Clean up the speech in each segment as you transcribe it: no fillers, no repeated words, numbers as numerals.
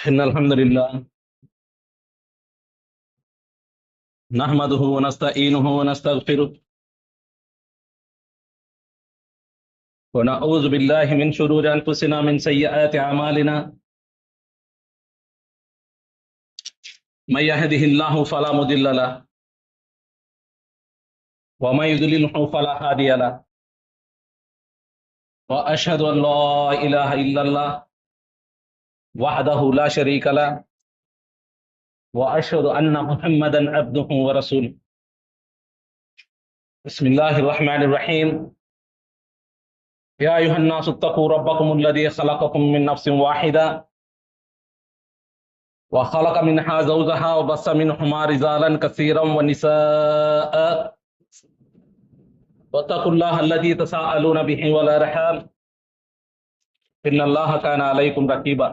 إن الحمد لله نحمده ونستعينه ونستغفره ونعوذ بالله من شرور أنفسنا من سيئات أعمالنا. من يهده الله فلا مضل له ومن يضلله فلا هادي له، وأشهد أن لا إله إلا الله وحده لا شريك له، وأشهد أن محمدا عبده ورسوله. بسم الله الرحمن الرحيم. يا أيها الناس اتقوا ربكم الذي خلقكم من نفس واحدة وخلق منها زوجها وبث منهما رجالا كثيرا ونساء، واتقوا الله الذي تساءلون به والأرحام إن الله كان عليكم رقيبا.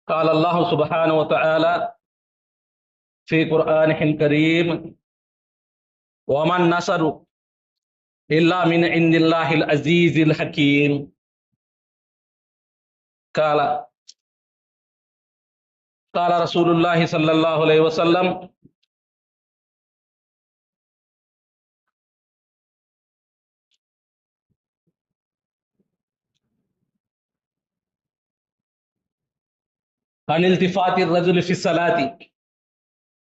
قال الله سبحانه وتعالى في قرآنه الكريم: وما النصر إلا من عند الله العزيز الحكيم. قال رسول الله صلى الله عليه وسلم: عن التفات الرجل في الصلاة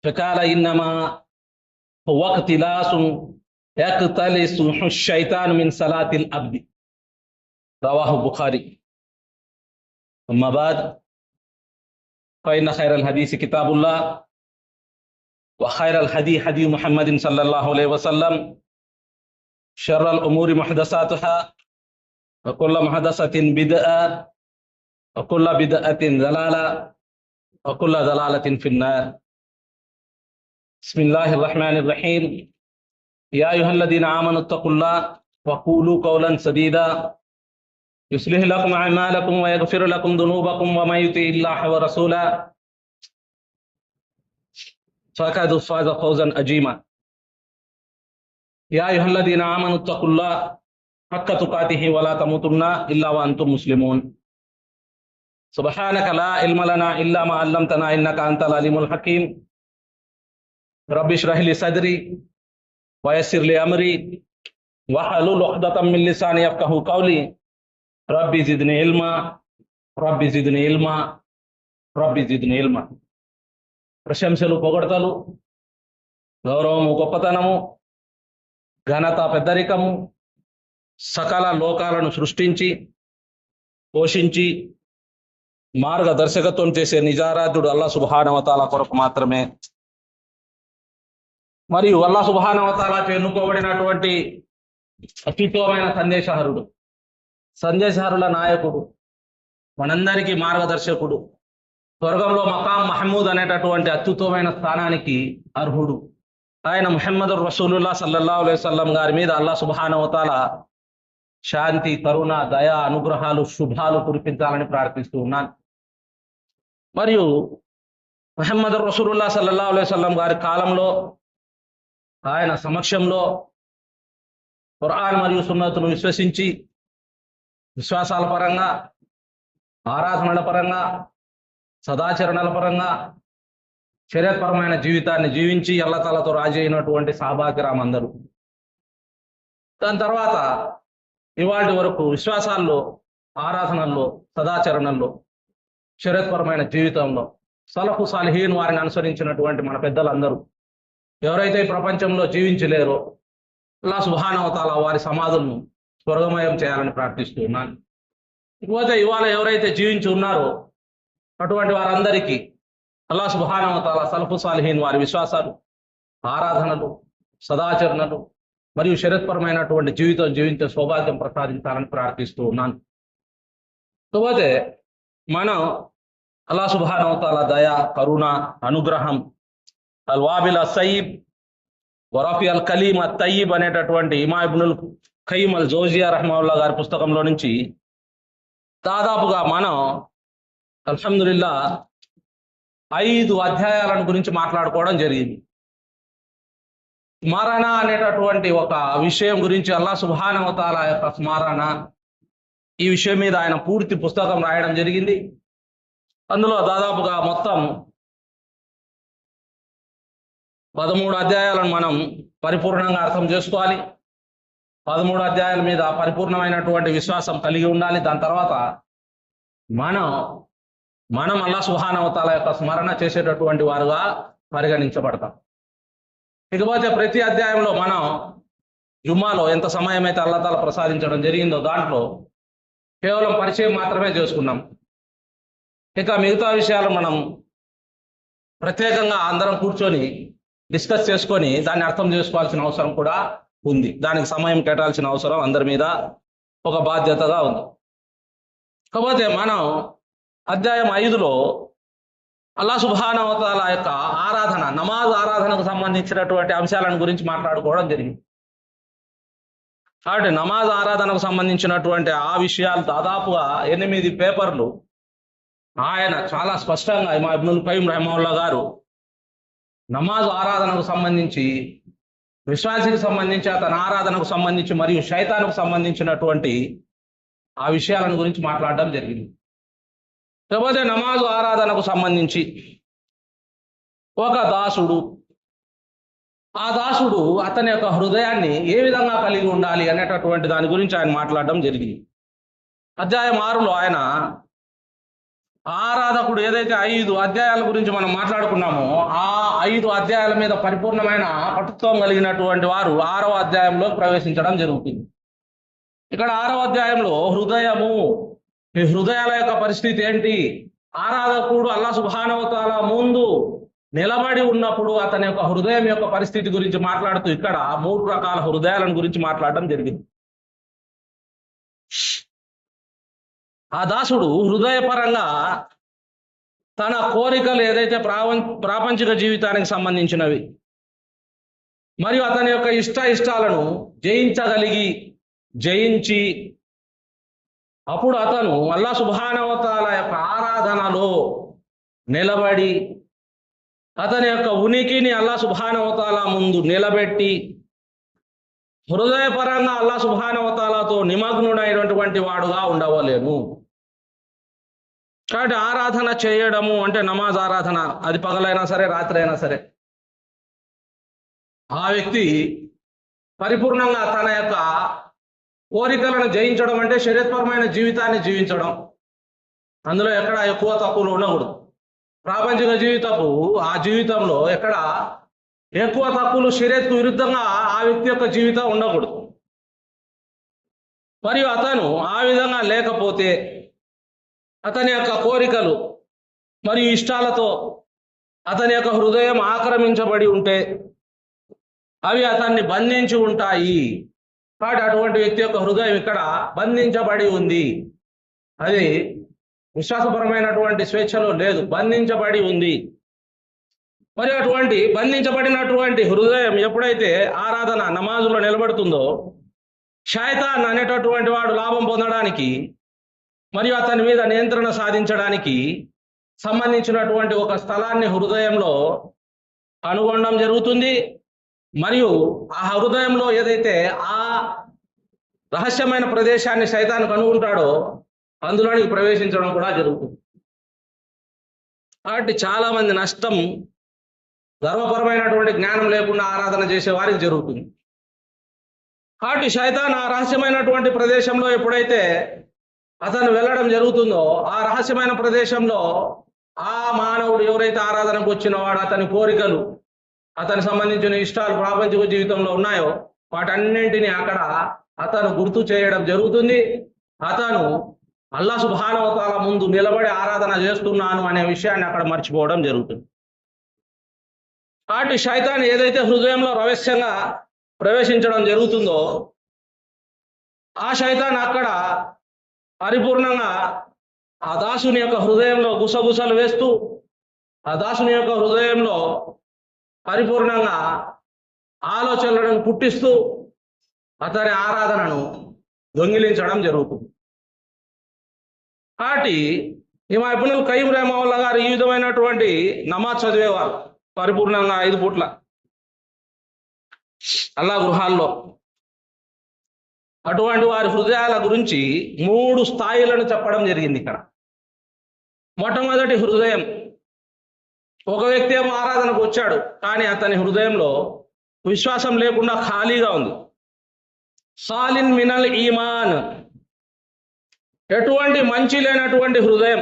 فقال إنما هو اقتلاس يقتلس الشيطان من صلاة العبد. رواه البخاري. أما بعد، فإن خير الحديث كتاب الله، وخير الهدي هدي محمد صلى الله عليه وسلم، شر الأمور محدثاتها، وكل محدثة بدعة، وكل بدعة ضلالة، وكل ضلالة في النار. بسم الله الرحمن الرحيم. يا أيها الذين آمنوا اتقوا الله وقولوا قولا سديدا يصلح لكم أعمالكم ويغفر لكم ذنوبكم ومن يطع الله ورسوله فقد فاز فوزا عظيما. يا أيها الذين آمنوا اتقوا الله حق تقاته ولا تموتن إلا وأنتم مسلمون. سبحانك لا علم لنا إلا ما علمتنا إنك أنت العليم الحكيم. رب اشرح لي صدري ويسر لي أمري واحلل عقدة من لساني يفقهوا قولي. ربي زدني علما ربي زدني علما ربي زدني علما. ప్రశంసలు, పొగడతలు, గౌరవము, గొప్పతనము, ఘనత, పెద్దరికము, సకల లోకాలను సృష్టించి పోషించి మార్గదర్శకత్వం చేసే నిజారాధ్యుడు అల్లా సుబ్హానహు వ తఆలా కొరకు మాత్రమే. మరియు అల్లా సుబ్హానహు వ తఆలాచే ఎన్నుకోబడినటువంటి అత్యుత్తమమైన సందేశహరుల నాయకుడు, మనందరికీ మార్గదర్శకుడు, స్వర్గంలో మకాం మహమూద్ అనేటటువంటి అత్యుత్తమైన స్థానానికి అర్హుడు ఆయన ముహమ్మదు రసూలుల్లా సల్లల్లాహు అలైహి వసల్లం గారి మీద అల్లా సుబ్హానహు వ తఆలా శాంతి, కరుణ, దయ, అనుగ్రహాలు, శుభాలు కురిపించాలని ప్రార్థిస్తూ ఉన్నాను. మరియు ముహమ్మదు రసూలుల్లా సల్లల్లాహు అలైహి వసల్లం గారి కాలంలో, ఆయన సమక్షంలో ఖురాన్ మరియు సున్నతును విశ్వసించి విశ్వాసాల పరంగా, ఆరాధనల పరంగా, సదాచరణల పరంగా శరీరపరమైన జీవితాన్ని జీవించి అల్లాహ్ తాలాతో రాజీ అయినటువంటి సహాబా కిరామ్ అందరూ. దాని తర్వాత ఇవాటి వరకు విశ్వాసాల్లో, ఆరాధనల్లో, సదాచరణల్లో, శరీరపరమైన జీవితంలో సలఫు సాలిహీన్ వారిని అనుసరించినటువంటి మన పెద్దలందరూ ఎవరైతే ఈ ప్రపంచంలో జీవించలేరో అల్లాహ్ సుబ్హానహు వ తఆలా వారి సమాధులను స్వర్గమయం చేయాలని ప్రార్థిస్తూ ఉన్నాను. ఇకపోతే ఇవాళ ఎవరైతే జీవించి ఉన్నారో అటువంటి వారందరికీ అల్లాహ్ సుబ్హానహు వ తఆలా సలఫు సాలిహీన్ వారి విశ్వాసాలు, ఆరాధనలు, సదాచరణలు మరియు శరీరపరమైనటువంటి జీవితం జీవించే సౌభాగ్యం ప్రసాదించాలని ప్రార్థిస్తూ ఉన్నాను. ఇకపోతే మనం అల్లాహ్ సుబ్హానహు వ తఆలా దయ, కరుణ, అనుగ్రహం, అల్ వాబిల్ అస్సయీబ్ వరఫీ అల్ కలీమ్ అత్ తయ్యిబ్ అనేటటువంటి ఇమాం ఇబ్నుల్ ఖయ్యిమ్ అల్ జౌజియా రహిమహుల్లాహ్ గారి పుస్తకంలో నుంచి దాదాపుగా మనం అల్హమ్దులిల్లా 5 అధ్యాయాలను గురించి మాట్లాడుకోవడం జరిగింది. స్మరణ అనేటటువంటి ఒక విషయం గురించి, అల్లాహ్ సుబ్హానహు వ తఆలా యొక్క స్మరణ, ఈ విషయం మీద ఆయన పూర్తి పుస్తకం రాయడం జరిగింది. అందులో దాదాపుగా మొత్తం 13 అధ్యాయాలను మనం పరిపూర్ణంగా అర్థం చేసుకోవాలి. 13 అధ్యాయాల మీద పరిపూర్ణమైనటువంటి విశ్వాసం కలిగి ఉండాలి. దాని తర్వాత మనం అల్లాహ్ సుబ్హానహు వ తఆలా యొక్క స్మరణ చేసేటటువంటి వారుగా పరిగణించబడతాం. ఇకపోతే ప్రతి అధ్యాయంలో మనం జుమ్మాలో ఎంత సమయం అయితే అల్లాహ్ తాలా ప్రసాదించడం జరిగిందో దాంట్లో కేవలం పరిచయం మాత్రమే చేసుకున్నాం. ఇక మిగతా విషయాలు మనం ప్రత్యేకంగా అందరం కూర్చొని డిస్కస్ చేసుకొని దాన్ని అర్థం చేసుకోవాల్సిన అవసరం కూడా ఉంది. దానికి సమయం కేటాల్సిన అవసరం అందరి మీద ఒక బాధ్యతగా ఉంది. కాకపోతే మనం అధ్యాయం 5లో అల్లాహ్ సుబ్హానహు వ తఆలా యొక్క ఆరాధన, నమాజ్ ఆరాధనకు సంబంధించినటువంటి అంశాలను గురించి మాట్లాడుకోవడం జరిగింది. కాబట్టి నమాజ్ ఆరాధనకు సంబంధించినటువంటి ఆ విషయాలు దాదాపుగా 8 పేపర్లు ఆయన చాలా స్పష్టంగా ఇమామ్ ఇబ్నుల్ ఖయ్యిమ్ రహిమహుల్లాహ్ గారు నమాజ్ ఆరాధనకు సంబంధించి, విశ్వాసికి సంబంధించి, అతని ఆరాధనకు సంబంధించి మరియు శైతానుకు సంబంధించినటువంటి ఆ విషయాలను గురించి మాట్లాడడం జరిగింది. కాకపోతే నమాజ్ ఆరాధనకు సంబంధించి ఒక దాసుడు, ఆ దాసుడు అతని యొక్క హృదయాన్ని ఏ విధంగా కలిగి ఉండాలి అనేటటువంటి దాని గురించి ఆయన మాట్లాడడం జరిగింది. అధ్యాయం 6లో ఆయన ఆరాధకుడు ఏదైతే 5 అధ్యాయాల గురించి మనం మాట్లాడుకున్నామో ఆ 5 అధ్యాయాల మీద పరిపూర్ణమైన పటుత్వం కలిగినటువంటి వారు 6వ అధ్యాయంలో ప్రవేశించడం జరుగుతుంది. ఇక్కడ 6వ అధ్యాయంలో హృదయము, ఈ హృదయాల యొక్క పరిస్థితి ఏంటి, ఆరాధకుడు అల్లాహ్ సుబ్హానహు వ తఆలా ముందు నిలబడి ఉన్నప్పుడు అతని యొక్క హృదయం యొక్క పరిస్థితి గురించి మాట్లాడుతూ ఇక్కడ 3 రకాల హృదయాలను గురించి మాట్లాడడం జరిగింది. ఆ దాసుడు హృదయపరంగా తన కోరికలు ఏదైతే ప్రాపంచిక జీవితానికి సంబంధించినవి మరియు అతని యొక్క ఇష్టాలను జయించి అప్పుడు అతను అల్లాహ్ సుబ్హానహు వ తఆలా యొక్క ఆరాధనలో నిలబడి అతని యొక్క ఉనికిని అల్లాహ్ సుబ్హానహు వ తఆలా ముందు నిలబెట్టి హృదయపరంగా అల్లాహ్ సుబ్హానహు వ తఆలాతో నిమగ్నుడైనటువంటి వాడుగా ఉండవలేను. కాబట్టి ఆరాధన చేయడము అంటే నమాజ్ ఆరాధన, అది పగలైనా సరే రాత్రి అయినా సరే, ఆ వ్యక్తి పరిపూర్ణంగా తన యొక్క కోరికలను జయించడం అంటే శరీరపరమైన జీవితాన్ని జీవించడం, అందులో ఎక్కడ ఎక్కువ తక్కువలు ఉండకూడదు. ప్రాపంచిక ఆ జీవితంలో ఎక్కడ ఎక్కువ తక్కువలు శరీరకు విరుద్ధంగా ఆ వ్యక్తి యొక్క జీవితం ఉండకూడదు. మరియు అతను ఆ విధంగా లేకపోతే అతని యొక్క కోరికలు మరియు ఇష్టాలతో అతని యొక్క హృదయం ఆక్రమించబడి ఉంటే అవి అతన్ని బంధించి ఉంటాయి. కాబట్టి అటువంటి వ్యక్తి యొక్క హృదయం ఇక్కడ బంధించబడి ఉంది, అది విశ్వాసపరమైనటువంటి స్వేచ్ఛలో లేదు, బంధించబడి ఉంది. మరి అటువంటి బంధించబడినటువంటి హృదయం ఎప్పుడైతే ఆరాధన నమాజులో నిలబడుతుందో శైతాన్ అనేటటువంటి వాడు లాభం పొందడానికి మరియు అతని మీద నియంత్రణ సాధించడానికి సంబంధించినటువంటి ఒక స్థలాన్ని హృదయంలో కనుగొనడం జరుగుతుంది. మరియు ఆ హృదయంలో ఏదైతే ఆ రహస్యమైన ప్రదేశాన్ని శైతాన్ కనుగొంటాడో అందులోనికి ప్రవేశించడం కూడా జరుగుతుంది. కాబట్టి చాలా మంది నష్టం ధర్మపరమైనటువంటి జ్ఞానం లేకుండా ఆరాధన చేసే వారికి జరుగుతుంది. కాబట్టి శైతాన్ ఆ రహస్యమైనటువంటి ప్రదేశంలో ఎప్పుడైతే అతను వెళ్ళడం జరుగుతుందో ఆ రహస్యమైన ప్రదేశంలో ఆ మానవుడు ఎవరైతే ఆరాధనకు వచ్చిన వాడు అతని కోరికలు, అతనికి సంబంధించిన ఇష్టాలు ప్రాపంచిక జీవితంలో ఉన్నాయో వాటన్నింటినీ అక్కడ అతను గుర్తు చేయడం జరుగుతుంది. అతను అల్లాహ్ సుబ్హానహు వ తఆలా ముందు నిలబడి ఆరాధన చేస్తున్నాను అనే విషయాన్ని అక్కడ మర్చిపోవడం జరుగుతుంది. కాబట్టి శైతాన్ ఏదైతే హృదయంలో రహస్యంగా ప్రవేశించడం జరుగుతుందో ఆ శైతాన్ అక్కడ పరిపూర్ణంగా ఆ దాసుని యొక్క హృదయంలో గుసగుసలు వేస్తూ ఆ దాసుని యొక్క హృదయంలో పరిపూర్ణంగా ఆలోచనలను పుట్టిస్తూ అతని ఆరాధనను దొంగిలించడం జరుగుతుంది. కాబట్టి ఇమామ్ ఇబ్నుల్ ఖయ్యిమ్ రహిమహుల్లాహ్ గారు ఈ విధమైనటువంటి నమాజ్ చదివేవారు పరిపూర్ణంగా 5 పూట్ల అల్లాహ్ గృహాల్లో. అటువంటి వారి హృదయాల గురించి 3 స్థాయిలను చెప్పడం జరిగింది ఇక్కడ. మొట్టమొదటి హృదయం. ఒక వ్యక్తి ఏమో ఆరాధనకు వచ్చాడు, కానీ అతని హృదయంలో విశ్వాసం లేకుండా ఖాళీగా ఉంది. సాలిన్ మినల్ ఈమాన్, ఎటువంటి మంచి లేనటువంటి హృదయం.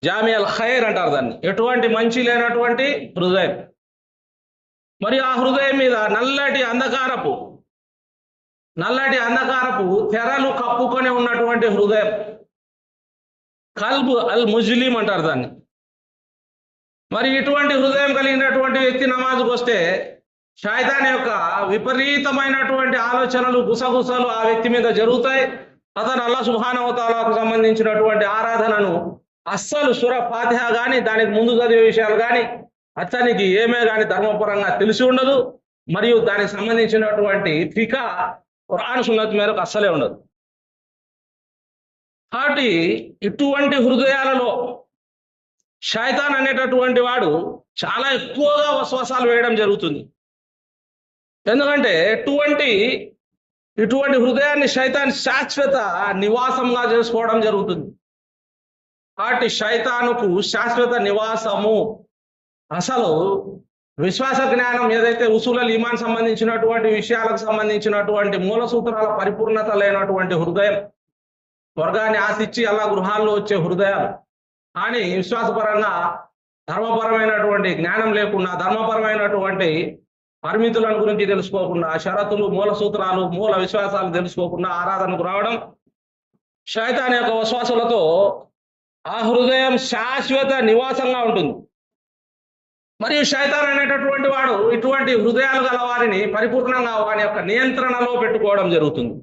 జామియల్ ఖైర్ అంటారు దాన్ని, ఎటువంటి మంచి లేనటువంటి హృదయం. మరి ఆ హృదయం మీద నల్లటి అంధకారపు తెరలు కప్పుకొని ఉన్నటువంటి హృదయం. కల్బ్ అల్ ముజ్లిం అంటారు దాన్ని. మరి ఇటువంటి హృదయం కలిగినటువంటి వ్యక్తి నమాజుకు వస్తే షైతాన్ యొక్క విపరీతమైనటువంటి ఆలోచనలు, గుసగుసలు ఆ వ్యక్తి మీద జరుగుతాయి. అతను అల్లాహ్ సుబ్హానహు వ తఆలాకు సంబంధించినటువంటి ఆరాధనను అస్సలు సూరా ఫాతిహా కానీ, దానికి ముందు చదివే విషయాలు కానీ అతనికి ఏమే కానీ ధర్మపరంగా తెలిసి ఉండదు. మరియు దానికి సంబంధించినటువంటి ఫికా ఖురాన్ సున్నత్ మేరకు అస్సలే ఉండదు. కాబట్టి ఇటువంటి హృదయాలలో షైతాన్ అనేటటువంటి వాడు చాలా ఎక్కువగా వస్వసాలు వేయడం జరుగుతుంది. ఎందుకంటే ఇటువంటి హృదయాన్ని షైతాన్ శాశ్వత నివాసంగా చేసుకోవడం జరుగుతుంది. కాబట్టి షైతానుకు శాశ్వత నివాసము, అసలు విశ్వాస జ్ఞానం ఏదైతే ఉసూలల్ ఈమాన్ సంబంధించినటువంటి విషయాలకు సంబంధించినటువంటి మూల సూత్రాల పరిపూర్ణత లేనటువంటి హృదయం, స్వర్గాన్ని ఆశించి అల్లా గృహాల్లో వచ్చే హృదయాలు, కానీ విశ్వాసపరంగా ధర్మపరమైనటువంటి జ్ఞానం లేకుండా, ధర్మపరమైనటువంటి పరిమితులను గురించి తెలుసుకోకుండా, షరతులు, మూల సూత్రాలు, మూల విశ్వాసాలు తెలుసుకోకుండా ఆరాధనకు రావడం, షైతాన్ యొక్క వస్వాసులతో ఆ హృదయం శాశ్వత నివాసంగా ఉంటుంది. మరియు షైతాన్ అనేటటువంటి వాడు ఇటువంటి హృదయాలు గల వారిని పరిపూర్ణంగా వారి యొక్క నియంత్రణలో పెట్టుకోవడం జరుగుతుంది.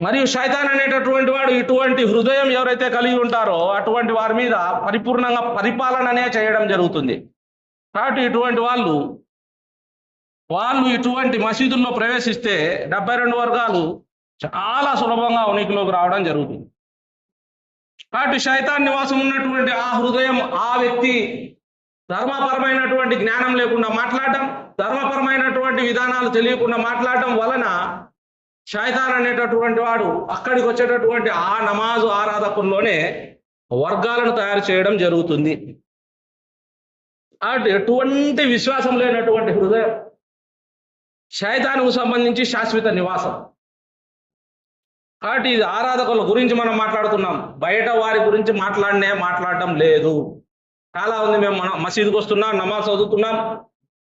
మరియు షైతాన్ అనేటటువంటి వాడు ఇటువంటి హృదయం ఎవరైతే కలిగి ఉంటారో అటువంటి వారి మీద పరిపూర్ణంగా పరిపాలననే చేయడం జరుగుతుంది. కాబట్టి ఇటువంటి వాళ్ళు ఇటువంటి మసీదుల్లో ప్రవేశిస్తే 72 వర్గాలు చాలా సులభంగా ఉనికిలోకి రావడం జరుగుతుంది. కాబట్టి షైతాన్ నివాసం ఉన్నటువంటి ఆ హృదయం, ఆ వ్యక్తి ధర్మపరమైనటువంటి జ్ఞానం లేకుండా మాట్లాడటం, ధర్మపరమైనటువంటి విధానాలు తెలియకుండా మాట్లాడటం వలన షైతాన్ అనేటటువంటి వాడు అక్కడికి వచ్చేటటువంటి ఆ నమాజు ఆరాధకుల్లోనే వర్గాలను తయారు చేయడం జరుగుతుంది. కాబట్టి ఎటువంటి విశ్వాసం లేనటువంటి హృదయం షైతానుకు సంబంధించి శాశ్వత నివాసం. కాబట్టి ఇది ఆరాధకుల గురించి మనం మాట్లాడుతున్నాం, బయట వారి గురించి మాట్లాడటం లేదు. చాలా ఉంది, మేము మసీదుకు వస్తున్నాం, నమాజ్ చదువుతున్నాం,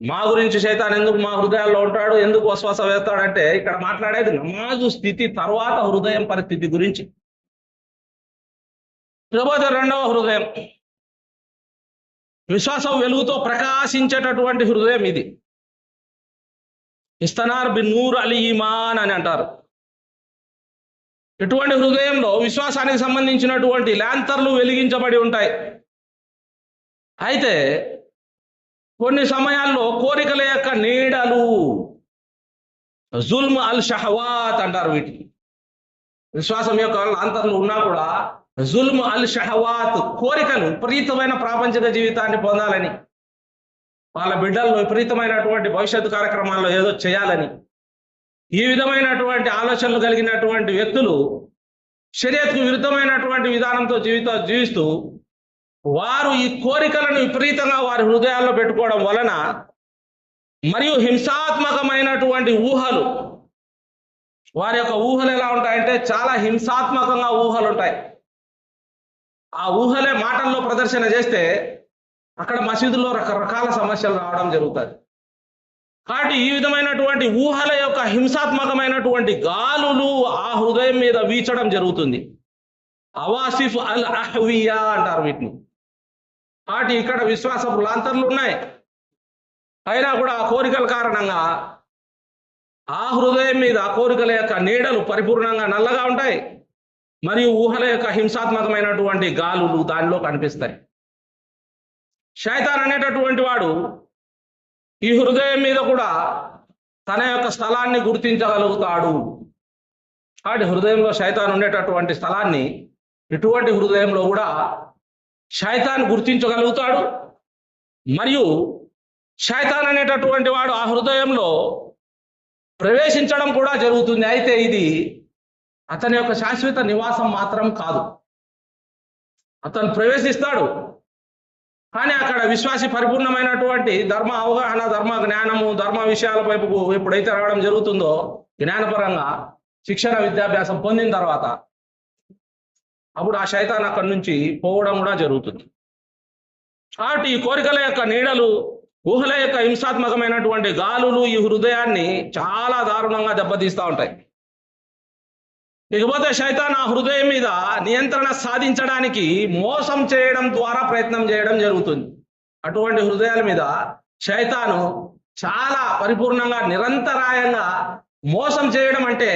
మా గురించి శైతాన్ ఎందుకు మా హృదయాల్లో ఉంటాడు, ఎందుకు వస్వాస వేస్తాడంటే ఇక్కడ మాట్లాడేది నమాజు స్థితి తర్వాత హృదయం పరిస్థితి గురించి. ఇకపోతే రెండవ హృదయం, విశ్వాసం వెలుగుతో ప్రకాశించేటటువంటి హృదయం ఇది. ఇస్తనార్ బిన్ నూర్ అలీ ఈమాన్ అని అంటారు. ఇటువంటి హృదయంలో విశ్వాసానికి సంబంధించినటువంటి ల్యాంతర్లు వెలిగించబడి ఉంటాయి. అయితే కొన్ని సమయాల్లో కోరికల యొక్క నీడలు, జుల్మ్ అల్ షహవాత్ అంటారు వీటిని. విశ్వాసం యొక్క ల్యాంతర్లు ఉన్నా కూడా జుల్మ్ అల్ షహవాత్, కోరికలు, విపరీతమైన ప్రాపంచిక జీవితాన్ని పొందాలని, వాళ్ళ బిడ్డలను విపరీతమైనటువంటి భవిష్యత్తు కార్యక్రమాల్లో ఏదో చేయాలని, ఈ విధమైనటువంటి ఆలోచనలు కలిగినటువంటి వ్యక్తులు షరియత్కు విరుద్ధమైనటువంటి విధానంతో జీవిస్తూ వారు ఈ కోరికలను విపరీతంగా వారి హృదయాల్లో పెట్టుకోవడం వలన, మరియు హింసాత్మకమైనటువంటి ఊహలు, వారి యొక్క ఊహలు ఎలా ఉంటాయంటే చాలా హింసాత్మకంగా ఊహలు ఉంటాయి. ఆ ఊహలే మాటల్లో ప్రదర్శన చేస్తే అక్కడ మసీదులో రకరకాల సమస్యలు రావడం జరుగుతుంది. కాబట్టి ఈ విధమైనటువంటి ఊహల యొక్క హింసాత్మకమైనటువంటి గాలులు ఆ హృదయం మీద వీచడం జరుగుతుంది. అవాసిఫ్ అల్ అహ్వియా అంటారు వీటిని. కాబట్టి ఇక్కడ విశ్వాసపు లాంతర్లు ఉన్నాయి, అయినా కూడా ఆ కోరికల కారణంగా ఆ హృదయం మీద ఆ కోరికల యొక్క నీడలు పరిపూర్ణంగా నల్లగా ఉంటాయి, మరియు ఊహల యొక్క హింసాత్మకమైనటువంటి గాలులు దానిలో కనిపిస్తాయి. శైతాన్ అనేటటువంటి వాడు ఈ హృదయం మీద కూడా తన యొక్క స్థలాన్ని గుర్తించగలుగుతాడు. కాబట్టి హృదయంలో శైతాన్ ఉండేటటువంటి స్థలాన్ని ఇటువంటి హృదయంలో కూడా శైతాన్ గుర్తించగలుగుతాడు. మరియు శైతాన్ అనేటటువంటి వాడు ఆ హృదయంలో ప్రవేశించడం కూడా జరుగుతుంది. అయితే ఇది అతని యొక్క శాశ్వత నివాసం మాత్రం కాదు. అతను ప్రవేశిస్తాడు, కానీ అక్కడ విశ్వాసి పరిపూర్ణమైనటువంటి ధర్మ అవగాహన, ధర్మ జ్ఞానము, ధర్మ విషయాల వైపుకు ఎప్పుడైతే రావడం జరుగుతుందో, జ్ఞానపరంగా శిక్షణ విద్యాభ్యాసం పొందిన తర్వాత అప్పుడు ఆ శైతాన్ అక్కడి నుంచి పోవడం కూడా జరుగుతుంది. కాబట్టి ఈ కోరికల యొక్క నీడలు, ఊహల యొక్క హింసాత్మకమైనటువంటి గాలులు ఈ హృదయాన్ని చాలా దారుణంగా దెబ్బతీస్తూ ఉంటాయి. ఇకపోతే శైతాన్ ఆ హృదయం మీద నియంత్రణ సాధించడానికి మోసం చేయడం ద్వారా ప్రయత్నం చేయడం జరుగుతుంది. అటువంటి హృదయాల మీద శైతాను చాలా పరిపూర్ణంగా నిరంతరాయంగా మోసం చేయడం అంటే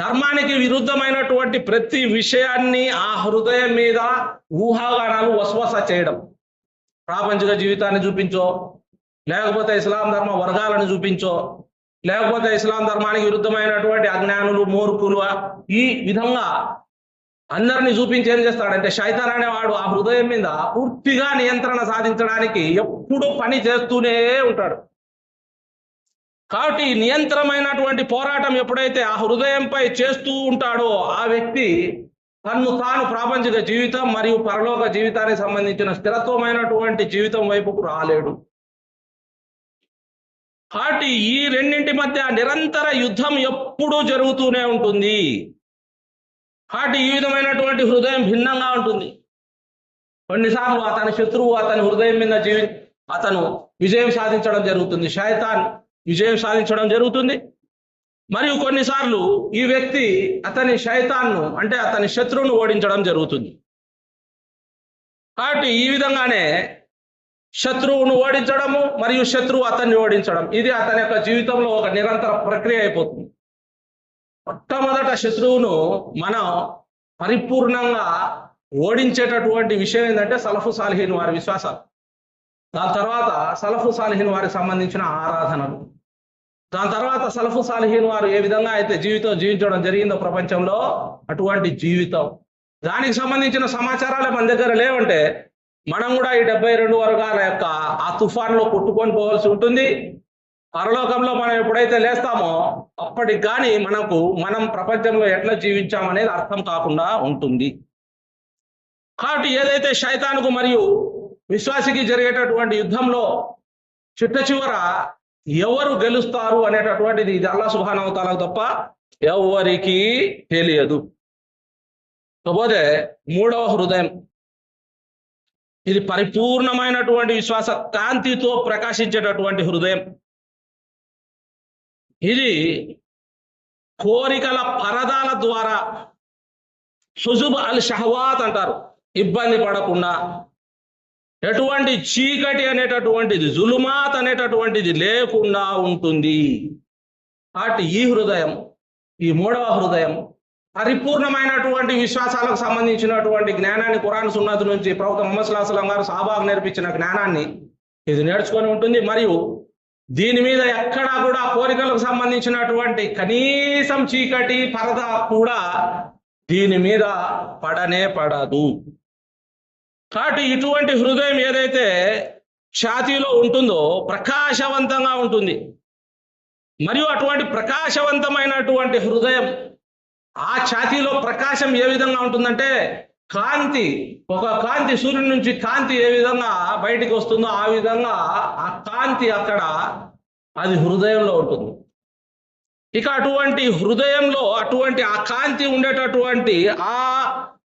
ధర్మానికి విరుద్ధమైనటువంటి ప్రతి విషయాన్ని ఆ హృదయం మీద ఊహాగానాలు వస్వస చేయడం. ప్రాపంచిక జీవితాన్ని చూపించో, లేకపోతే ఇస్లాం ధర్మ వర్గాలను చూపించో, లేకపోతే ఇస్లాం ధర్మానికి విరుద్ధమైనటువంటి అజ్ఞానులు, మూర్ఖులు, ఈ విధంగా అందరినీ చూపించి ఏం చేస్తాడంటే శైతాన్ అనేవాడు ఆ హృదయం మీద పూర్తిగా నియంత్రణ సాధించడానికి ఎప్పుడు పని చేస్తూనే ఉంటాడు. కాబట్టి నియంత్రమైనటువంటి పోరాటం ఎప్పుడైతే ఆ హృదయంపై చేస్తూ ఉంటాడో ఆ వ్యక్తి తన్ను తాను ప్రాపంచిక జీవితం మరియు పరలోక జీవితానికి సంబంధించిన స్థిరత్వమైనటువంటి జీవితం వైపుకు రాలేడు. కాబట్టి ఈ రెండింటి మధ్య నిరంతర యుద్ధం ఎప్పుడూ జరుగుతూనే ఉంటుంది. కాబట్టి ఈ విధమైనటువంటి హృదయం భిన్నంగా ఉంటుంది. కొన్నిసార్లు అతని శత్రువు అతని హృదయం మీద అతను విజయం సాధించడం జరుగుతుంది, శైతాన్ విజయం సాధించడం జరుగుతుంది. మరియు కొన్నిసార్లు ఈ వ్యక్తి అతని శైతాన్ను అంటే అతని శత్రువును ఓడించడం జరుగుతుంది. కాబట్టి ఈ విధంగానే శత్రువును ఓడించడము మరియు శత్రువు అతన్ని ఓడించడం, ఇది అతని యొక్క జీవితంలో ఒక నిరంతర ప్రక్రియ అయిపోతుంది. మొట్టమొదట శత్రువును మనం పరిపూర్ణంగా ఓడించేటటువంటి విషయం ఏంటంటే సలఫు సాలిహీన్ వారి విశ్వాసాలు, దాని తర్వాత సలఫు సాలిహీన్ వారికి సంబంధించిన ఆరాధనలు, దాని తర్వాత సలఫు సాలిహీన్ వారు ఏ విధంగా అయితే జీవితం జీవించడం జరిగిందో ప్రపంచంలో అటువంటి జీవితం, దానికి సంబంధించిన సమాచారాలే మన దగ్గర లేవంటే మనం కూడా ఈ 72 వర్గాల యొక్క ఆ తుఫాన్లో కొట్టుకొని పోవాల్సి ఉంటుంది. పరలోకంలో మనం ఎప్పుడైతే లేస్తామో అప్పటికి కానీ మనం ప్రపంచంలో ఎట్లా జీవించామనేది అర్థం కాకుండా ఉంటుంది. కాబట్టి ఏదైతే శైతానుకు మరియు విశ్వాసికి జరిగేటటువంటి యుద్ధంలో చిట్ట చివర ఎవరు గెలుస్తారు అనేటటువంటిది ఇది అల్లాహ్ సుబ్హానహు వ తఆలా తప్ప ఎవరికి తెలియదు. కాకపోతే మూడవ హృదయం, ఇది పరిపూర్ణమైనటువంటి విశ్వాస కాంతితో ప్రకాశించేటటువంటి హృదయం. ఇది కోరికల పరదాల ద్వారా సుజుబ్ అల్ షహవాత్ అంటారు, ఇబ్బంది పడకుండా ఎటువంటి చీకటి అనేటటువంటిది, జులుమాత్ అనేటటువంటిది లేకుండా ఉంటుంది. కాబట్టి ఈ హృదయం, ఈ మూడవ హృదయం పరిపూర్ణమైనటువంటి విశ్వాసాలకు సంబంధించినటువంటి జ్ఞానాన్ని ఖురాన్ సున్నత్ నుంచి ప్రవక్త ముహమ్మద్ సల్లల్లాహు అలైహి వసల్లం గారు సహాబాకు నేర్పించిన జ్ఞానాన్ని ఇది నేర్చుకొని ఉంటుంది. మరియు దీని మీద ఎక్కడా కూడా కోరికలకు సంబంధించినటువంటి కనీసం చీకటి పరద కూడా దీని మీద పడనే పడదు. కాబట్టి ఇటువంటి హృదయం ఏదైతే ఛాతీలో ఉంటుందో ప్రకాశవంతంగా ఉంటుంది. మరియు అటువంటి ప్రకాశవంతమైనటువంటి హృదయం, ఆ ఛాతీలో ప్రకాశం ఏ విధంగా ఉంటుందంటే కాంతి, ఒక కాంతి సూర్యుడి నుంచి కాంతి ఏ విధంగా బయటికి వస్తుందో ఆ విధంగా ఆ కాంతి అక్కడ అది హృదయంలో ఉంటుంది. ఇక అటువంటి హృదయంలో అటువంటి ఆ కాంతి ఉండేటటువంటి ఆ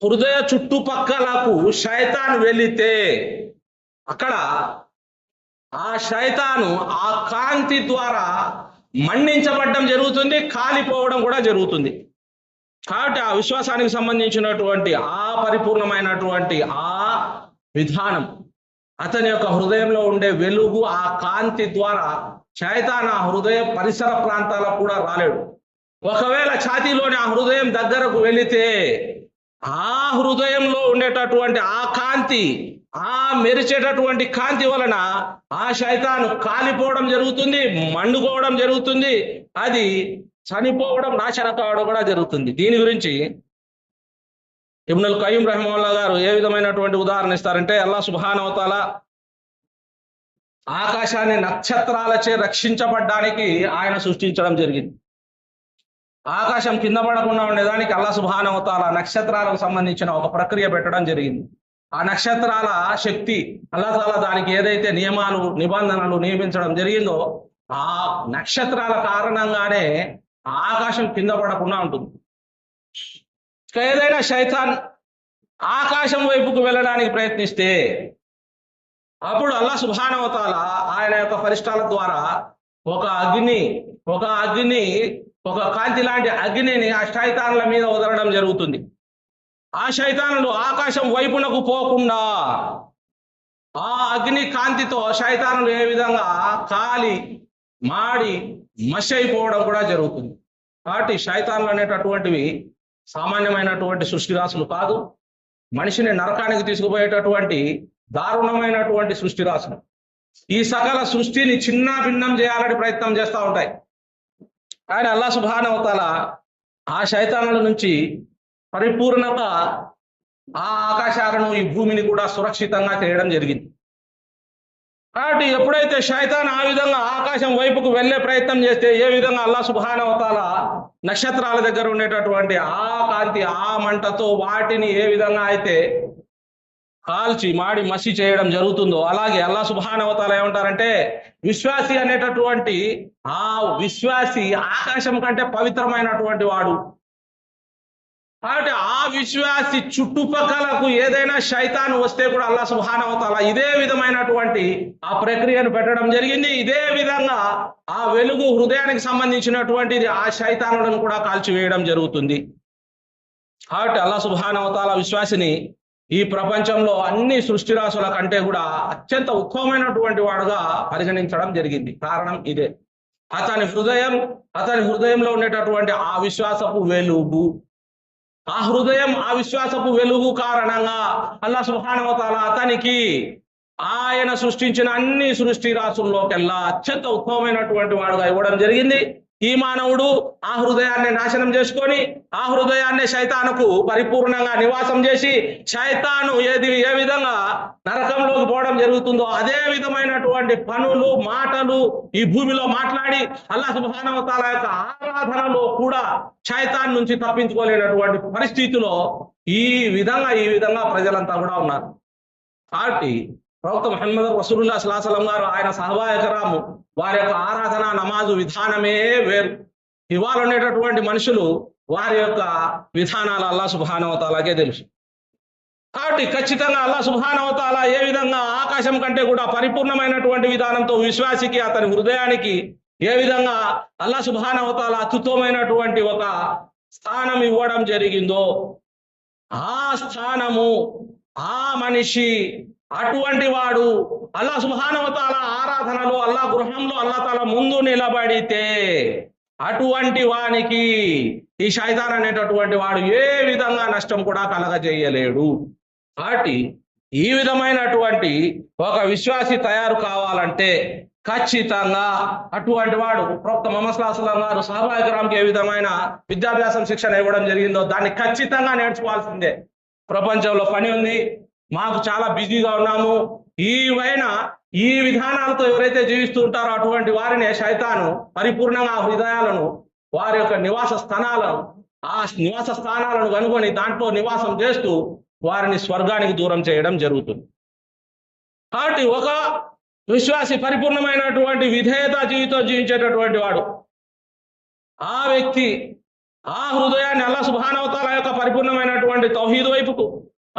హృదయ చుట్టుపక్కలకు శైతాన్ వెళితే అక్కడ ఆ శైతాను ఆ కాంతి ద్వారా మండించబడడం జరుగుతుంది, కాలిపోవడం కూడా జరుగుతుంది. కాబట్టి ఆ విశ్వాసానికి సంబంధించినటువంటి ఆ పరిపూర్ణమైనటువంటి ఆ విధానం, అతని యొక్క హృదయంలో ఉండే వెలుగు, ఆ కాంతి ద్వారా శైతాన్ ఆ హృదయ పరిసర ప్రాంతాలకు కూడా రాలేడు. ఒకవేళ ఛాతీలోని ఆ హృదయం దగ్గరకు వెళితే ఆ హృదయంలో ఉండేటటువంటి ఆ కాంతి, ఆ మెరిచేటటువంటి కాంతి వలన ఆ శైతాను కాలిపోవడం జరుగుతుంది, మండుకోవడం జరుగుతుంది, అది చనిపోవడం, నాశనం కావడం కూడా జరుగుతుంది. దీని గురించి ఇబ్నుల్ ఖయ్యిమ్ రహిమహుల్లాహ్ గారు ఏ విధమైనటువంటి ఉదాహరణ ఇస్తారంటే, అల్లాహ్ సుబ్హానహు వ తఆలా ఆకాశాన్ని నక్షత్రాలచే రక్షించబడ్డానికి ఆయన సృష్టించడం జరిగింది. ఆకాశం కింద పడకుండా ఉండేదానికి అల్లాహ్ సుబ్హానహు వ తఆలా నక్షత్రాలకు సంబంధించిన ఒక ప్రక్రియ పెట్టడం జరిగింది. ఆ నక్షత్రాల శక్తి అల్లాహ్ తాలా దానికి ఏదైతే నియమాలు నిబంధనలు నియమించడం జరిగిందో ఆ నక్షత్రాల కారణంగానే ఆకాశం కింద పడకుండా ఉంటుంది. ఏదైనా శైతాన్ ఆకాశం వైపుకు వెళ్ళడానికి ప్రయత్నిస్తే అప్పుడు అల్లాహ్ సుబ్హానహు వ తఆలా ఆయన యొక్క పరిష్టాల ద్వారా ఒక అగ్ని ఒక కాంతి లాంటి అగ్నిని ఆ శైతాన్ల మీద వదలడం జరుగుతుంది. ఆ శైతానులు ఆకాశం వైపునకు పోకుండా ఆ అగ్ని కాంతితో శైతానులు ఏ విధంగా కాలి మాడి మషి అయిపోవడం కూడా జరుగుతుంది. కాబట్టి శైతాన్లు అనేటటువంటివి సామాన్యమైనటువంటి సృష్టి రాశులు కాదు. మనిషిని నరకానికి తీసుకుపోయేటటువంటి దారుణమైనటువంటి సృష్టి రాశులు. ఈ సకల సృష్టిని చిన్న భిన్నం చేయాలని ప్రయత్నం చేస్తూ ఉంటాయి. కానీ అల్లాహ్ సుబ్హానహు వ తఆలా ఆ శైతానుల నుంచి పరిపూర్ణత ఆ ఆకాశాలను ఈ భూమిని కూడా సురక్షితంగా చేయడం జరిగింది. కాబట్టి ఎప్పుడైతే శైతాన్ ఆ విధంగా ఆకాశం వైపుకు వెళ్ళే ప్రయత్నం చేస్తే ఏ విధంగా అల్లాహ్ సుబ్హానహు వ తఆలా నక్షత్రాల దగ్గర ఉండేటటువంటి ఆ కాంతి ఆ మంటతో వాటిని ఏ విధంగా అయితే కాల్చి మాడి మసి చేయడం జరుగుతుందో అలాగే అల్లాహ్ సుబ్హానహు వ తఆలా ఏమంటారంటే విశ్వాసి అనేటటువంటి ఆ విశ్వాసి ఆకాశం కంటే పవిత్రమైనటువంటి వాడు. కాబట్టి ఆ విశ్వాసి చుట్టుపక్కలకు ఏదైనా శైతాను వస్తే కూడా అల్లాహ్ సుబ్హానహు వ తఆలా ఇదే విధమైనటువంటి ఆ ప్రక్రియను పెట్టడం జరిగింది. ఇదే విధంగా ఆ వెలుగు హృదయానికి సంబంధించినటువంటిది ఆ శైతానులను కూడా కాల్చివేయడం జరుగుతుంది. కాబట్టి అల్లాహ్ సుబ్హానహు వ తఆలా విశ్వాసిని ఈ ప్రపంచంలో అన్ని సృష్టి రాశుల కంటే కూడా అత్యంత ఉత్తమమైనటువంటి వాడుగా పరిగణించడం జరిగింది. కారణం ఇదే, అతని హృదయంలో ఉండేటటువంటి ఆ విశ్వాసపు వెలుగు, ఆ విశ్వాసపు వెలుగు కారణంగా అల్లాహ్ సుబ్హానహు వ తఆలా అతనికి ఆయన సృష్టించిన అన్ని సృష్టి రాశుల్లోకెల్లా అత్యంత ఉత్తమమైనటువంటి వాడుగా ఇవ్వడం జరిగింది. ఈ మానవుడు ఆ హృదయాన్ని నాశనం చేసుకొని ఆ హృదయాన్ని శైతానుకు పరిపూర్ణంగా నివాసం చేసి శైతాను ఏ విధంగా నరకంలోకి పోవడం జరుగుతుందో అదే విధమైనటువంటి పనులు మాటలు ఈ భూమిలో మాట్లాడి అల్లాహ్ సుబ్హానహు వ తఆలా యొక్క ఆరాధనలో కూడా శైతాన్ నుంచి తప్పించుకోలేనటువంటి పరిస్థితిలో ఈ విధంగా ప్రజలంతా కూడా ఉన్నారు. కాబట్టి ప్రవక్త ముహమ్మద్ రసూలుల్లాహి సల్లల్లాహు అలైహి వసల్లం గారు ఆయన సహబాయ కిరాము వారి యొక్క ఆరాధన నమాజు విధానమే వేరు. ఇవాళ ఉండేటటువంటి మనుషులు వారి యొక్క విధానాలు అల్లాహ్ సుబ్హానహు వ తఆలాకే తెలుసు. కాబట్టి ఖచ్చితంగా అల్లాహ్ సుబ్హానహు వ తఆలా ఏ విధంగా ఆకాశం కంటే కూడా పరిపూర్ణమైనటువంటి విధానంతో విశ్వాసికి అతని హృదయానికి ఏ విధంగా అల్లాహ్ సుబ్హానహు వ తఆలా అద్భుతమైనటువంటి ఒక స్థానం ఇవ్వడం జరిగిందో ఆ స్థానము ఆ మనిషి అటువంటి వాడు అల్లాహ్ సుబ్హానహు వ తఆలా ఆరాధనలో అల్లాహ్ గృహంలో అల్లాహ్ తాలా ముందు నిలబడితే అటువంటి వానికి ఈ శైతాన్ అనేటటువంటి వాడు ఏ విధంగా నష్టం కూడా కలగజేయలేడు. కాబట్టి ఈ విధమైనటువంటి ఒక విశ్వాసి తయారు కావాలంటే ఖచ్చితంగా అటువంటి వాడు ప్రవక్త ముహమ్మద్ సల్లల్లాహు అలైహి వసల్లం గారు సహాబాయ కిరాంకి ఏ విధమైన విద్యాభ్యాసం శిక్షణ ఇవ్వడం జరిగిందో దాన్ని ఖచ్చితంగా నేర్చుకోవాల్సిందే. ప్రపంచంలో పని ఉంది, మాకు చాలా బిజీగా ఉన్నాము, ఈ విధానాలతో ఎవరైతే జీవిస్తూ ఉంటారో అటువంటి వారిని శైతాను పరిపూర్ణంగా హృదయాలను వారి యొక్క నివాస స్థానాలను కనుగొని దాంట్లో నివాసం చేస్తూ వారిని స్వర్గానికి దూరం చేయడం జరుగుతుంది. కాబట్టి ఒక విశ్వాసి పరిపూర్ణమైనటువంటి విధేయత జీవితం జీవించేటటువంటి వాడు ఆ వ్యక్తి ఆ హృదయాన్ని అల్లాహ్ సుబ్హానహు వ తఆలా యొక్క పరిపూర్ణమైనటువంటి తౌహీద్ వైపుకు,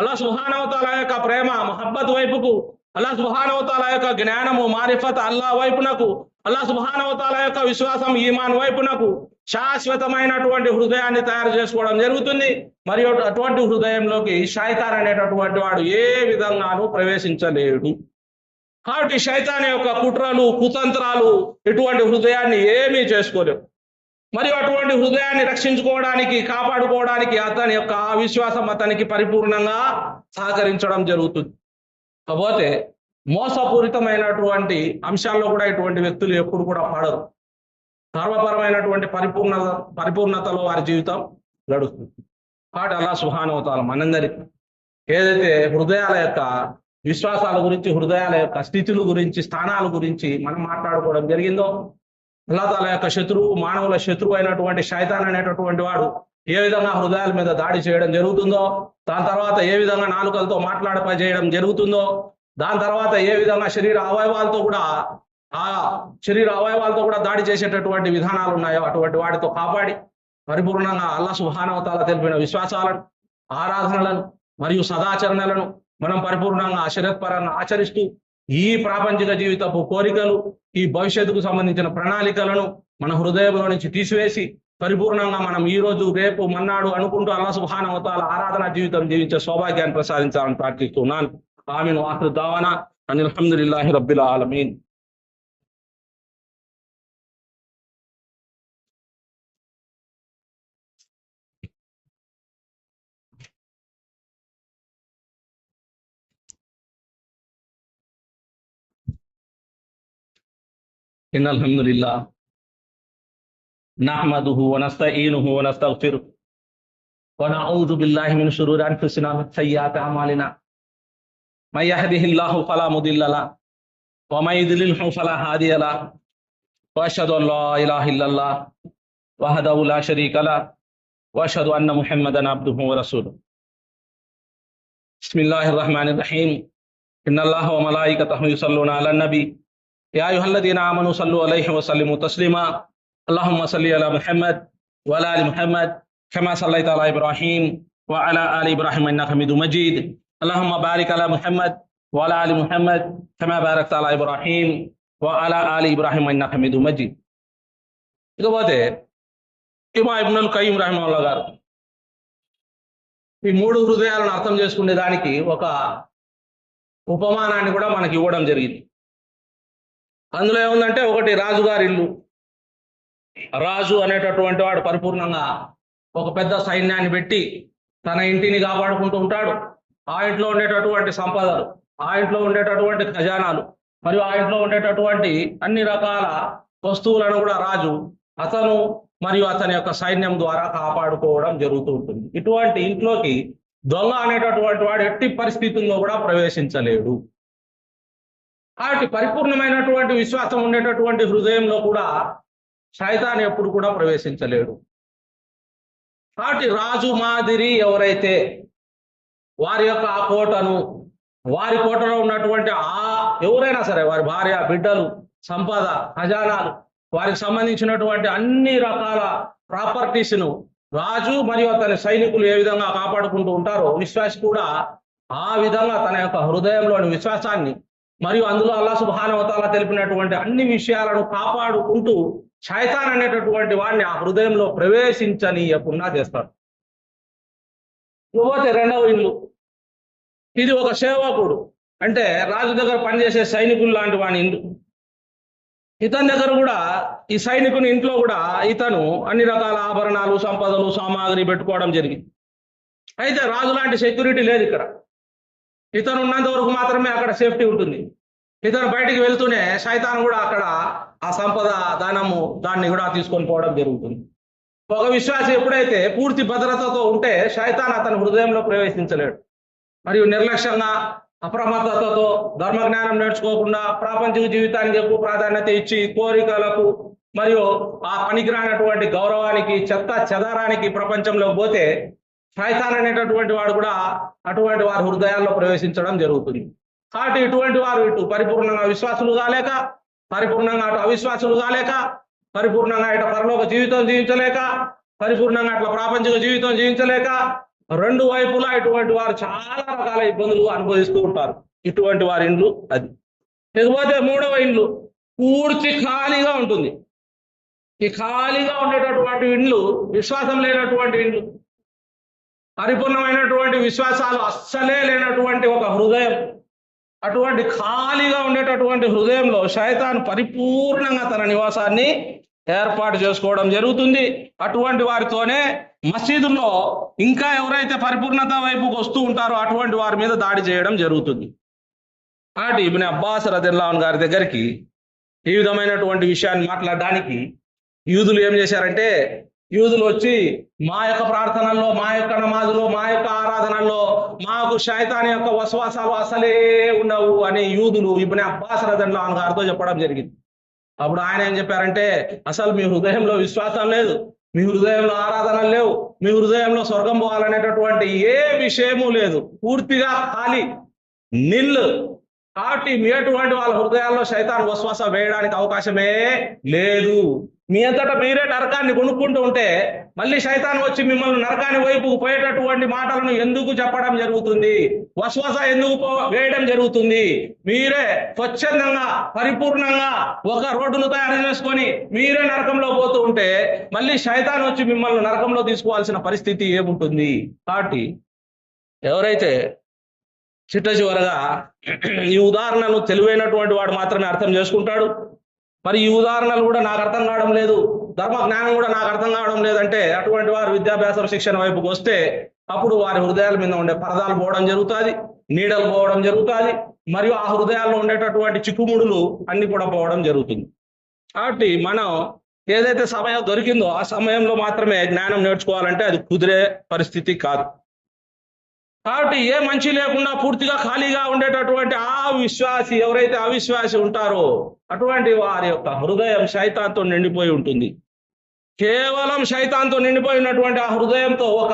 అల్లాహ్ సుబ్హానహు వ తఆలా యొక్క ప్రేమ మహబ్బత్ వైపుకు, అల్లాహ్ సుబ్హానహు వ తఆలా యొక్క జ్ఞానము మారిఫత్ అల్లాహ్ వైపునకు, అల్లాహ్ సుబ్హానహు వ తఆలా యొక్క విశ్వాసం ఈమాన్ వైపునకు శాశ్వతమైనటువంటి హృదయాన్ని తయారు చేసుకోవడం జరుగుతుంది. మరియు అటువంటి హృదయంలోకి శైతాన్ అనేటటువంటి వాడు ఏ విధంగానూ ప్రవేశించలేడు. కాబట్టి శైతాన్ యొక్క కుట్రలు కుతంత్రాలు ఇటువంటి హృదయాన్ని ఏమీ చేసుకోలేవు. మరియు అటువంటి హృదయాన్ని రక్షించుకోవడానికి కాపాడుకోవడానికి అతని యొక్క విశ్వాసం అతనికి పరిపూర్ణంగా సహకరించడం జరుగుతుంది. కాకపోతే మోసపూరితమైనటువంటి అంశాల్లో కూడా ఇటువంటి వ్యక్తులు ఎప్పుడు కూడా పడరు. సర్వపరమైనటువంటి పరిపూర్ణతలో వారి జీవితం గడుస్తుంది. కాబట్టి అల్లాహ్ సుబ్హానహు వ తఆలా మనందరికీ ఏదైతే హృదయాల యొక్క విశ్వాసాల గురించి, హృదయాల యొక్క స్థితుల గురించి, స్థానాల గురించి మనం మాట్లాడుకోవడం జరిగిందో అల్లా తాలా యొక్క శత్రువు, మానవుల శత్రువు అయినటువంటి శైతాన్ అనేటటువంటి వాడు ఏ విధంగా హృదయాల మీద దాడి చేయడం జరుగుతుందో, దాని తర్వాత ఏ విధంగా నాలుకలతో మాట్లాడపై చేయడం జరుగుతుందో, దాని తర్వాత ఏ విధంగా శరీర అవయవాలతో కూడా దాడి చేసేటటువంటి విధానాలు ఉన్నాయో అటువంటి వాటితో కాపాడి పరిపూర్ణంగా అల్లా సుబ్హానహు వ తఆలా తెలిపిన విశ్వాసాలను, ఆరాధనలను మరియు సదాచరణలను మనం పరిపూర్ణంగా శరీరపరంగా ఆచరిస్తూ ఈ ప్రాపంచిక జీవితపు కోరికలు, ఈ భవిష్యత్తుకు సంబంధించిన ప్రణాళికలను మన హృదయంలో నుంచి తీసివేసి పరిపూర్ణంగా మనం ఈ రోజు, రేపు, మన్నాడు అనుకుంటూ అల్లా సుబ్హానహు వ తఆలా ఆరాధన జీవితం జీవించే సౌభాగ్యాన్ని ప్రసాదించాలని ప్రార్థిస్తున్నాను. ఆమీన్. వాఖిరు దావానా అనిల్ హమ్దులిల్లాహి రబ్బిల్ ఆలమీన్. ఇన్నల్ హమ్దులిల్లాహ్ నహ్మదుహు వ నస్తఈనుహు వ నస్తగ్ఫిరుహు వ నఊజు బిల్లాహి మిన్ షురూరి అన్ఫుసినా వ సయ్యిఆతి అమాలినా మన్ యహ్దిహిల్లాహు ఫలా ముదిల్ల లహు వ మన్ యుద్లిల్హు ఫలా హాదియ లహు వ అష్హదు అన్ లా ఇలాహ ఇల్లల్లాహ్ వహదహు లా షరీక లహు వ అష్హదు అన్న ముహమ్మదన్ అబ్దుహు వ రసూలుహు. బిస్మిల్లాహిర్ రహ్మానిర్ రహీం. ఇన్నల్లాహ వ మలాయికతహు యుసల్లూన అలన్ నబీ యా అయ్యుహల్లదీన ఆమనూ సల్లు అలైహి వ సల్లిము తస్లీమా. అల్లాహుమ్మ సల్లి అలా ముహమ్మద్ వ అలా ఆలి ముహమ్మద్ కమా సల్లైత అలా ఇబ్రాహీం వ అలా ఆలి ఇబ్రాహీం ఇన్నక హమీదుమ్ మజీద్. అల్లాహుమ్మ బారిక్ అలా ముహమ్మద్ వ అలా ఆలి ముహమ్మద్ కమా బారక్త అలా ఇబ్రాహీం వ అలా ఆలి ఇబ్రాహీం ఇన్నక హమీదుమ్ మజీద్. ఇకపోతే ఇమామ్ ఇబ్నుల్ ఖయ్యిమ్ రహిమహుల్లాహ్ గారు ఈ మూడు హృదయాలను అర్థం చేసుకునే దానికి ఒక ఉపమానాన్ని కూడా మనకి ఇవ్వడం జరిగింది. అందులో ఏముందంటే, ఒకటి రాజుగారి ఇల్లు. రాజు అనేటటువంటి వాడు పరిపూర్ణంగా ఒక పెద్ద సైన్యాన్ని పెట్టి తన ఇంటిని కాపాడుకుంటూ ఉంటాడు. ఆ ఇంట్లో ఉండేటటువంటి సంపదలు, ఆ ఇంట్లో ఉండేటటువంటి ఖజానాలు మరియు ఆ ఇంట్లో ఉండేటటువంటి అన్ని రకాల వస్తువులను కూడా రాజు అతను మరియు అతని యొక్క సైన్యం ద్వారా కాపాడుకోవడం జరుగుతూ ఉంటుంది. ఇటువంటి ఇంట్లోకి దొంగ అనేటటువంటి వాడు ఎట్టి పరిస్థితుల్లో కూడా ప్రవేశించలేడు. కాబట్టి పరిపూర్ణమైనటువంటి విశ్వాసం ఉండేటటువంటి హృదయంలో కూడా శైతాన్ ఎప్పుడు కూడా ప్రవేశించలేడు. కాబట్టి రాజు మాదిరి ఎవరైతే వారి యొక్క ఆ కోటను, వారి కోటలో ఉన్నటువంటి ఎవరైనా సరే, వారి భార్య, బిడ్డలు, సంపద, ఖజానాలు, వారికి సంబంధించినటువంటి అన్ని రకాల ప్రాపర్టీస్ను రాజు మరియు అతని సైనికులు ఏ విధంగా కాపాడుకుంటూ ఉంటారో, విశ్వాసి కూడా ఆ విధంగా తన యొక్క హృదయంలోని విశ్వాసాన్ని మరియు అందులో అల్లాహ్ సుబ్హానహు వ తఆలా తెలిపినటువంటి అన్ని విషయాలను కాపాడుకుంటూ శైతాన్ అనేటటువంటి వాడిని ఆ హృదయంలో ప్రవేశించనీయకుండా చేస్తాడు. ఇకపోతే రెండవ ఇల్లు. ఇది ఒక సేవకుడు, అంటే రాజు దగ్గర పనిచేసే సైనికులు లాంటి వాని ఇల్లు. ఇతని దగ్గర కూడా, ఈ సైనికుని ఇంట్లో కూడా ఇతను అన్ని రకాల ఆభరణాలు, సంపదలు, సామాగ్రి పెట్టుకోవడం జరిగింది. అయితే రాజు లాంటి సెక్యూరిటీ లేదు ఇక్కడ. ఇతను ఉన్నంత వరకు మాత్రమే అక్కడ సేఫ్టీ ఉంటుంది. ఇతను బయటికి వెళ్తూనే శైతాన్ కూడా అక్కడ ఆ సంపద, ధనము దాన్ని కూడా తీసుకొని పోవడం జరుగుతుంది. ఒక విశ్వాసి ఎప్పుడైతే పూర్తి భద్రతతో ఉంటే శైతాన్ అతని హృదయంలో ప్రవేశించలేడు. మరియు నిర్లక్ష్యంగా, అప్రమత్తతతో, ధర్మజ్ఞానం నేర్చుకోకుండా, ప్రాపంచిక జీవితానికి ఎక్కువ ప్రాధాన్యత ఇచ్చి, కోరికలకు మరియు ఆ పనికిరానటువంటి గౌరవానికి, చెత్త చెదారానికి ప్రపంచంలో పోతే శైతాన్ అనేటటువంటి వాడు కూడా అటువంటి వారి హృదయాల్లో ప్రవేశించడం జరుగుతుంది. కాబట్టి ఇటువంటి వారు ఇటు పరిపూర్ణంగా విశ్వాసులు కాలేక, పరిపూర్ణంగా అటు అవిశ్వాసులు కాలేక, పరిపూర్ణంగా ఇటు పరలోక జీవితం జీవించలేక, పరిపూర్ణంగా అట్లా ప్రాపంచిక జీవితం జీవించలేక, రెండు వైపులా ఇటువంటి వారు చాలా రకాల ఇబ్బందులు అనుభవిస్తూ ఉంటారు. ఇటువంటి వారి ఇండ్లు అది. లేకపోతే మూడవ ఇండ్లు పూర్తి ఖాళీగా ఉంటుంది. ఈ ఖాళీగా ఉండేటటువంటి ఇండ్లు విశ్వాసం లేనటువంటి ఇండ్లు, పరిపూర్ణమైనటువంటి విశ్వాసాలు అస్సలే లేనటువంటి ఒక హృదయం. అటువంటి ఖాళీగా ఉండేటటువంటి హృదయంలో శైతాన్ పరిపూర్ణంగా తన నివాసాన్ని ఏర్పాటు చేసుకోవడం జరుగుతుంది. అటువంటి వారితోనే మసీదుల్లో ఇంకా ఎవరైతే పరిపూర్ణత వైపుకు వస్తూ ఉంటారో అటువంటి వారి మీద దాడి చేయడం జరుగుతుంది. కాబట్టి ఇబ్న్ అబ్బాస్ రదియల్లాహు అన్హు గారి దగ్గరికి ఈ విధమైనటువంటి విషయాన్ని మాట్లాడడానికి యూదులు ఏం చేశారంటే, యూదులు వచ్చి మా యొక్క ప్రార్థనల్లో, మా యొక్క నమాజులో, మా యొక్క ఆరాధనల్లో మాకు శైతాన్ యొక్క వస్వాసాలు అసలే ఉండవు అని యూదులు ఇబ్న్ అబ్బాస్ రదియల్లాహు అన్హు గారితో చెప్పడం జరిగింది. అప్పుడు ఆయన ఏం చెప్పారంటే, అసలు మీ హృదయంలో విశ్వాసం లేదు, మీ హృదయంలో ఆరాధనలు లేవు, మీ హృదయంలో స్వర్గం పోవాలనేటటువంటి ఏ విషయము లేదు, పూర్తిగా ఖాళీ, నిల్. కాబట్టి మీ అటువంటి వాళ్ళ హృదయాల్లో శైతాన్ వస్వాస వేయడానికి అవకాశమే లేదు. మీ అంతటా మీరే నరకాన్ని కొనుక్కుంటూ ఉంటే మళ్ళీ శైతాన్ వచ్చి మిమ్మల్ని నరకాని వైపుకు పోయేటటువంటి మాటలను ఎందుకు చెప్పడం జరుగుతుంది, వస్వాస ఎందుకు వేయడం జరుగుతుంది? మీరే స్వచ్ఛందంగా పరిపూర్ణంగా ఒక రోడ్డును తయారు చేసుకొని మీరే నరకంలో పోతూ ఉంటే మళ్ళీ శైతాన్ వచ్చి మిమ్మల్ని నరకంలో తీసుకోవాల్సిన పరిస్థితి ఏముంటుంది? కాబట్టి ఎవరైతే చిట్ట చివరగా ఈ ఉదాహరణను తెలివైనటువంటి వాడు మాత్రమే అర్థం చేసుకుంటాడు. మరి ఈ ఉదాహరణలు కూడా నాకు అర్థం కావడం లేదు, ధర్మ జ్ఞానం కూడా నాకు అర్థం కావడం లేదంటే అటువంటి వారు విద్యాభ్యాస శిక్షణ వైపుకి వస్తే అప్పుడు వారి హృదయాల మీద ఉండే పరదాలు పోవడం జరుగుతుంది, నీడలు పోవడం జరుగుతుంది, మరియు ఆ హృదయాల్లో ఉండేటటువంటి చిక్కుముడులు అన్ని కూడా పోవడం జరుగుతుంది. కాబట్టి మనం ఏదైతే సమయం దొరికిందో ఆ సమయంలో మాత్రమే జ్ఞానం నేర్చుకోవాలంటే అది కుదిరే పరిస్థితి కాదు. కాబట్టి ఏ మంచి లేకుండా పూర్తిగా ఖాళీగా ఉండేటటువంటి ఆ విశ్వాసి, ఎవరైతే అవిశ్వాసి ఉంటారో అటువంటి వారి యొక్క హృదయం శైతాన్తో నిండిపోయి ఉంటుంది. కేవలం శైతాన్తో నిండిపోయినటువంటి ఆ హృదయంతో ఒక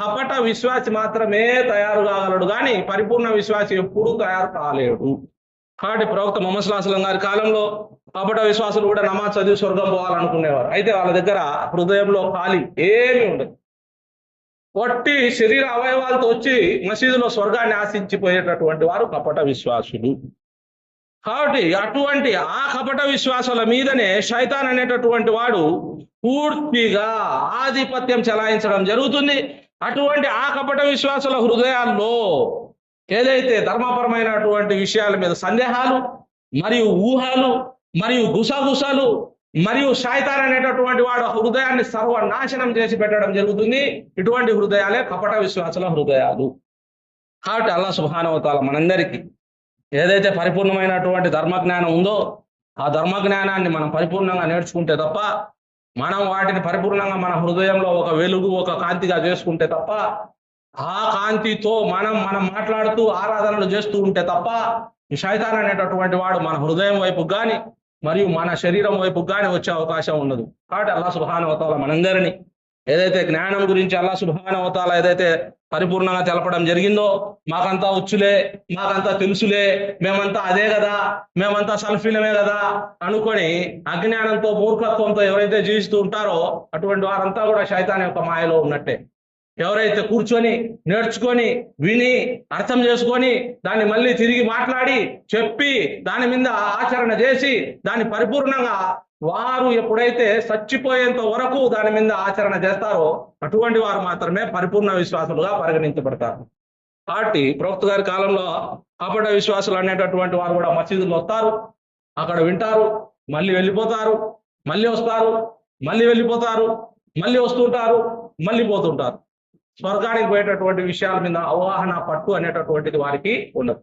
కపట విశ్వాసి మాత్రమే తయారు కాగలడు, కానీ పరిపూర్ణ విశ్వాసి ఎప్పుడూ తయారు కాలేడు. కాబట్టి ప్రవక్త ముహమ్మద్ సల్లల్లాహు అలైహి వసల్లం గారి కాలంలో కపట విశ్వాసులు కూడా నమాజ్ చదివి స్వర్గం పోవాలనుకునేవారు. అయితే వాళ్ళ దగ్గర హృదయంలో ఖాళీ ఏమీ ఉండదు, వట్టి శరీర అవయవాలతో వచ్చి మసీదులో స్వర్గాన్ని ఆశించిపోయేటటువంటి వారు కపట విశ్వాసులు. కాబట్టి అటువంటి ఆ కపట విశ్వాసాల మీదనే శైతాన్ అనేటటువంటి వాడు పూర్తిగా ఆధిపత్యం చెలాయించడం జరుగుతుంది. అటువంటి ఆ కపట విశ్వాసాల హృదయాల్లో ఏదైతే ధర్మపరమైనటువంటి విషయాల మీద సందేహాలు మరియు ఊహలు మరియు గుసగుసలు మరియు శైతాన్ అనేటటువంటి వాడు హృదయాన్ని సర్వనాశనం చేసి పెట్టడం జరుగుతుంది. ఇటువంటి హృదయాలే కపట విశ్వాసాల హృదయాలు. కాబట్టి అల్లాహ్ సుబ్హానహు వ తఆలా మనందరికీ ఏదైతే పరిపూర్ణమైనటువంటి ధర్మజ్ఞానం ఉందో ఆ ధర్మజ్ఞానాన్ని మనం పరిపూర్ణంగా నేర్చుకుంటే తప్ప, మనం వాటిని పరిపూర్ణంగా మన హృదయంలో ఒక వెలుగు, ఒక కాంతిగా చేసుకుంటే తప్ప, ఆ కాంతితో మనం మాట్లాడుతూ ఆరాధనలు చేస్తూ ఉంటే తప్ప ఈ శైతాన్ అనేటటువంటి వాడు మన హృదయం వైపు కానీ మరియు మన శరీరం వైపు కానీ వచ్చే అవకాశం ఉండదు. కాబట్టి అల్లాహ్ సుబ్హానహు వ తఆలా మనందరినీ ఏదైతే జ్ఞానం గురించి అల్లాహ్ సుబ్హానహు వ తఆలా ఏదైతే పరిపూర్ణంగా తెలపడం జరిగిందో, మాకంతా వచ్చులే, మాకంతా తెలుసులే, మేమంతా అదే కదా, మేమంతా సల్ఫీలమే కదా అనుకొని అజ్ఞానంతో మూర్ఖత్వంతో ఎవరైతే జీవిస్తూ ఉంటారో అటువంటి వారంతా కూడా శైతాన్ యొక్క మాయలో ఉన్నట్టే. ఎవరైతే కూర్చొని నేర్చుకొని విని అర్థం చేసుకొని దాన్ని మళ్ళీ తిరిగి మాట్లాడి చెప్పి దాని మీద ఆచరణ చేసి దాన్ని పరిపూర్ణంగా వారు ఎప్పుడైతే చచ్చిపోయేంత వరకు దాని మీద ఆచరణ చేస్తారో అటువంటి వారు మాత్రమే పరిపూర్ణ విశ్వాసులుగా పరిగణించబడతారు. కాబట్టి ప్రవక్త గారి కాలంలో కపట విశ్వాసులు అనేటటువంటి వారు కూడా మసీదులు వస్తారు, అక్కడ వింటారు, మళ్ళీ వెళ్ళిపోతారు, మళ్ళీ వస్తారు, మళ్ళీ వెళ్ళిపోతారు, మళ్ళీ వస్తుంటారు, మళ్ళీ పోతుంటారు. స్వర్గానికి పోయేటటువంటి విషయాల మీద అవగాహన, పట్టు అనేటటువంటిది వారికి ఉండదు.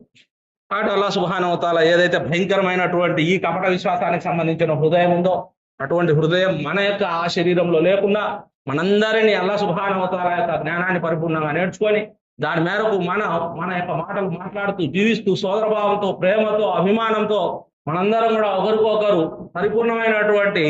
కాబట్టి అల్లాహ్ సుబ్హానహు వ తఆలా ఏదైతే భయంకరమైనటువంటి ఈ కపట విశ్వాసానికి సంబంధించిన హృదయం ఉందో అటువంటి హృదయం మన యొక్క ఆ శరీరంలో లేకుండా మనందరినీ అల్లాహ్ సుబ్హానహు వ తఆలా యొక్క జ్ఞానాన్ని పరిపూర్ణంగా నేర్చుకొని దాని మేరకు మన యొక్క మాటలు మాట్లాడుతూ జీవిస్తూ సోదరభావంతో, ప్రేమతో, అభిమానంతో మనందరం కూడా ఒకరికొకరు పరిపూర్ణమైనటువంటి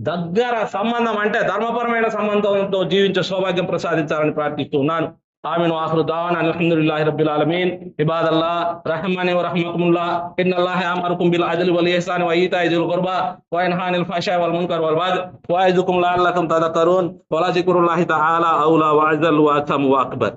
దగ్గర సంబంధం అంటే ధర్మపరమైన సంబంధంతో జీవించే సౌభాగ్యం ప్రసాదించాలని ప్రార్థిస్తున్నాను. ఆమీన్. ఆఖిరు దావానా అల్హమ్దులిల్లాహి రబ్బిల్ ఆలమీన్. ఇబాదల్లాహ్ రహమాని వ రహమతుల్లాహ్ ఇన్నల్లాహ యఅమురుకుం బిల్ అద్లి వల్ ఇహ్సాని వ ఈతాయి జిల్ ఖుర్బా వ యన్హా అనిల్ ఫహ్షాయి వల్ మున్కర్ వల్ బగ్య్ వ యఇదుకుం లఅల్లకుం తదక్కరూన్. వ లా జిక్రుల్లాహి తఆలా ఔలా వ అజల్ వ అతమ్ వ అక్బర్.